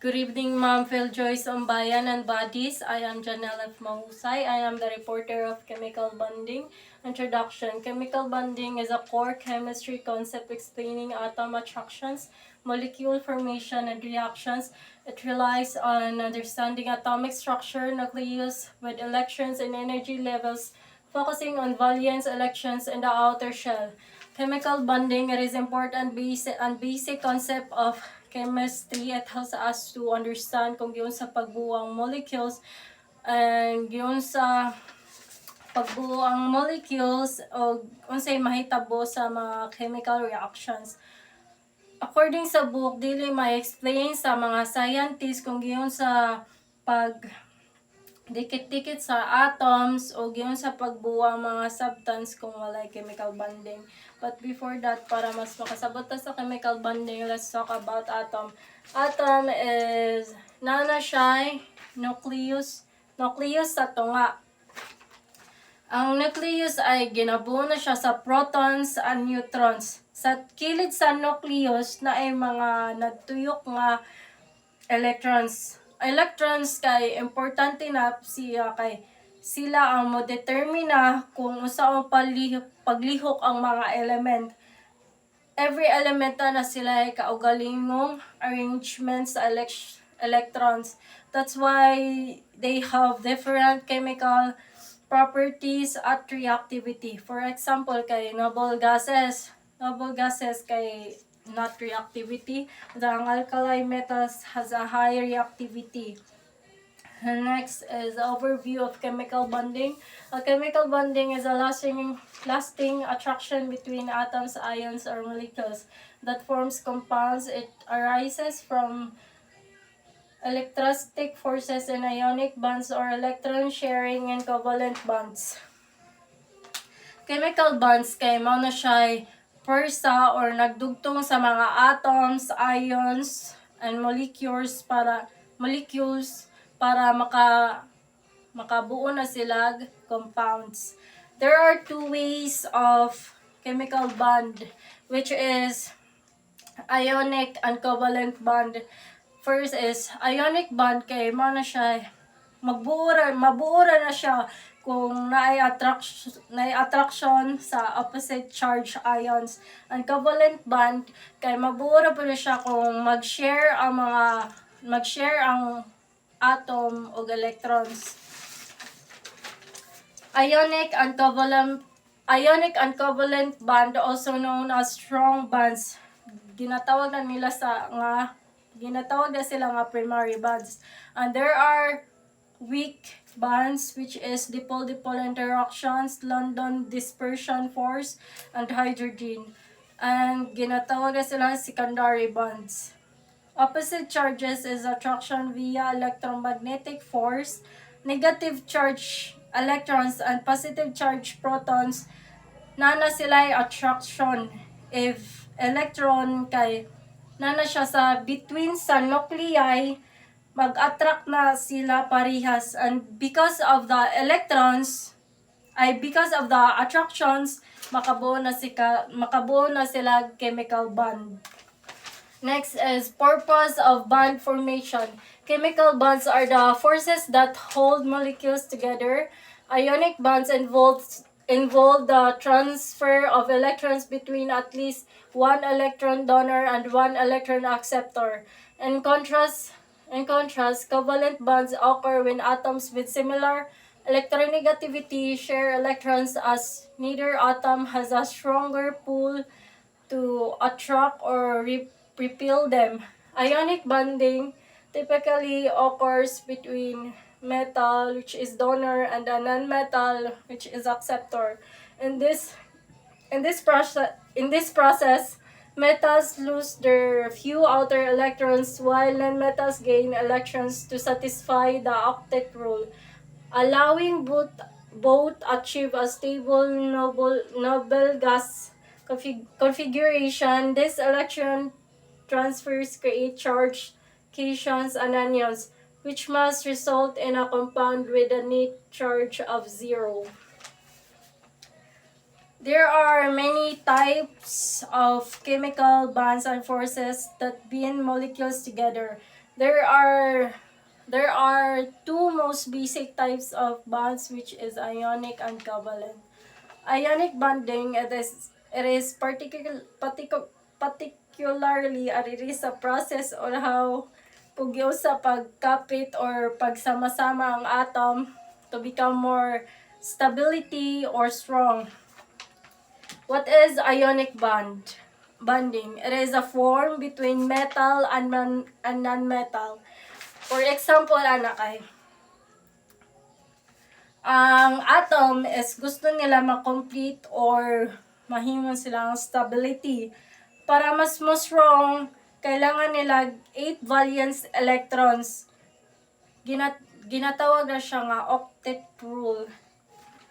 Good evening, Ma'am Phil Joyce Ombayan and Buddies. I am Janelle F. Mahusay. I am the reporter of Chemical Bonding. Introduction. Chemical bonding is a core chemistry concept explaining atom attractions, molecule formation, and reactions. It relies on understanding atomic structure, nucleus, with electrons and energy levels, focusing on valence electrons in the outer shell. Chemical bonding, it is important basic concept of chemistry. It helps us to understand kung yun sa pagbuo ang molecules and yun sa pagbuo ang molecules o unsay mahitabo sa mga chemical reactions. According sa book, dili ma-explain sa mga scientists kung yun sa pag dikit-dikit sa atoms o giyon sa pagbuo ang mga substance kung walay chemical bonding. But before that, para mas makasabot ta sa chemical bonding, let's talk about atom. Atom is nana siya nucleus. Nucleus sa tunga. Ang nucleus ay ginabuo na siya sa protons and neutrons. Sa kilid sa nucleus na ay mga nagtuyok nga electrons. Electrons kay importante na siya kay sila ang mo-determina kung unsa ang paglihok ang mga element. Every element na sila ay kaugalingong arrangement sa electrons. That's why they have different chemical properties at reactivity. For example, kay noble gases. Noble gases kay not reactivity. The alkali metals has a high reactivity. And next is the overview of chemical bonding. A chemical bonding is a lasting attraction between atoms, ions, or molecules that forms compounds. It arises from electrostatic forces in ionic bonds or electron sharing and covalent bonds. Chemical bonds kay mao na siya persa or nagdugtong sa mga atoms, ions, and molecules para makabuo na sila compounds. There are two ways of chemical bond, which is ionic and covalent bond. First is ionic bond kay mao na siya mabuo na siya kung naay attraction sa opposite charge ions. Ang covalent bond kay mabuo pa na siya kung mag-share ang atom o electrons. Ionic and covalent bond, also known as strong bonds, ginatawag na sila nga primary bonds. And there are weak bonds, which is dipole-dipole interactions, London dispersion force, and hydrogen. And ginatawag na sila secondary bonds. Opposite charges is attraction via electromagnetic force. Negative charge electrons and positive charge protons, nana sila attraction. If electron kay nana siya sa between sa nuclei, mag-attract na sila parehas, and because of the attractions, makabuo na sila chemical bond. Next is purpose of bond formation. Chemical bonds are the forces that hold molecules together. Ionic bonds involve the transfer of electrons between at least one electron donor and one electron acceptor. In contrast, covalent bonds occur when atoms with similar electronegativity share electrons, as neither atom has a stronger pull to attract or repel them. Ionic bonding typically occurs between metal, which is donor, and a non-metal, which is acceptor. In this process, metals lose their few outer electrons while non-metals gain electrons to satisfy the octet rule, allowing both achieve a stable noble gas configuration. This electron transfers create charged cations and anions, which must result in a compound with a net charge of 0. There are many types of chemical bonds and forces that bind molecules together. there are two most basic types of bonds, which is ionic and covalent. Ionic bonding, it is particularly it is a process on how pugyo sa pagkapit or pagsama-sama ang atom to become more stability or strong. What is ionic bonding? It is a form between metal and non-metal. For example, anak ay, ang atom is gusto nila ma-complete or mahimong silang stability. Para mas mo strong, kailangan nila 8 valence electrons. Ginatawag na siya nga octet rule.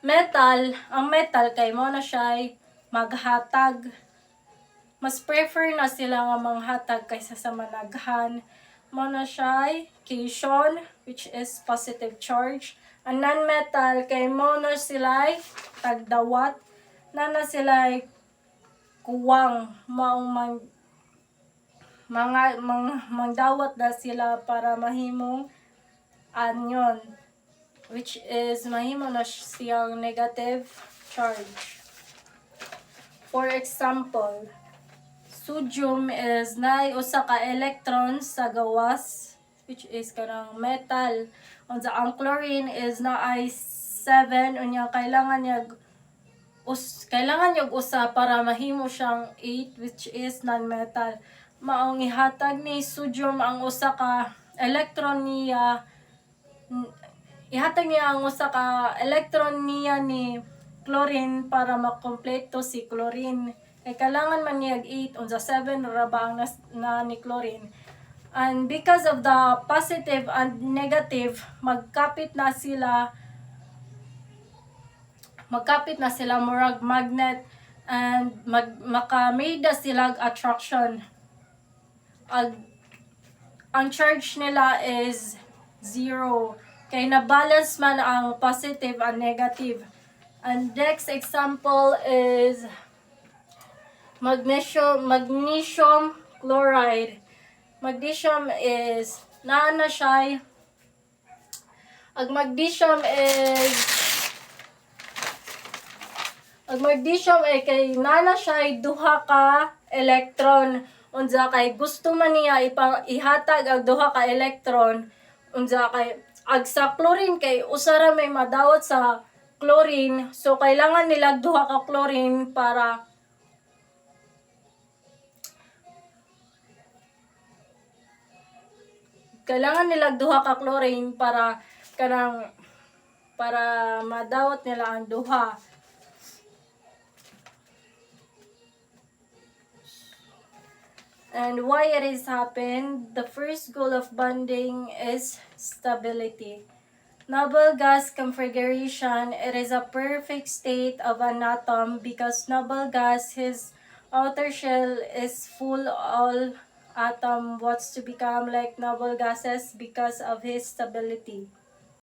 Ang metal kay mo na siya maghatag. Mas prefer na sila nga manghatag kaysa sa managhan. Mo na siya cation, which is positive charge. Ang non-metal kay mo na sila tagdawat. Na sila kuwang mangdawat na sila para mahimong anion, which is mahimo na siyang negative charge. For example, sodium is nay usa ka electrons sa gawas, which is kanang metal. Unsa ang chlorine is naay 7, unya kailangan niya usa para mahimo siyang 8, which is non-metal. Maong ihatag ni sodium ang usa ka electron niya, ni chlorine para makompleto si chlorine. Kailangan man niya 8, unsa 7 ra ba ang na ni chlorine. And because of the positive and negative, magkapit na sila murag magnet, and maka-made na sila attraction. Ang charge nila is 0. Kay na-balance man ang positive and negative. And next example is magnesium chloride. Magnesium is ang magnesium ay kay nana siya duha ka electron. Unsa kay gusto man niya ihatag ang duha ka electron. Unsa kay ag sa chlorine kay usa ra may madawat sa chlorine, so kailangan nila duha ka chlorine para madawat nila ang duha. And why it is happened? The first goal of bonding is stability. Noble gas configuration, it is a perfect state of an atom because noble gas, his outer shell is full. All atom wants to become like noble gases because of his stability.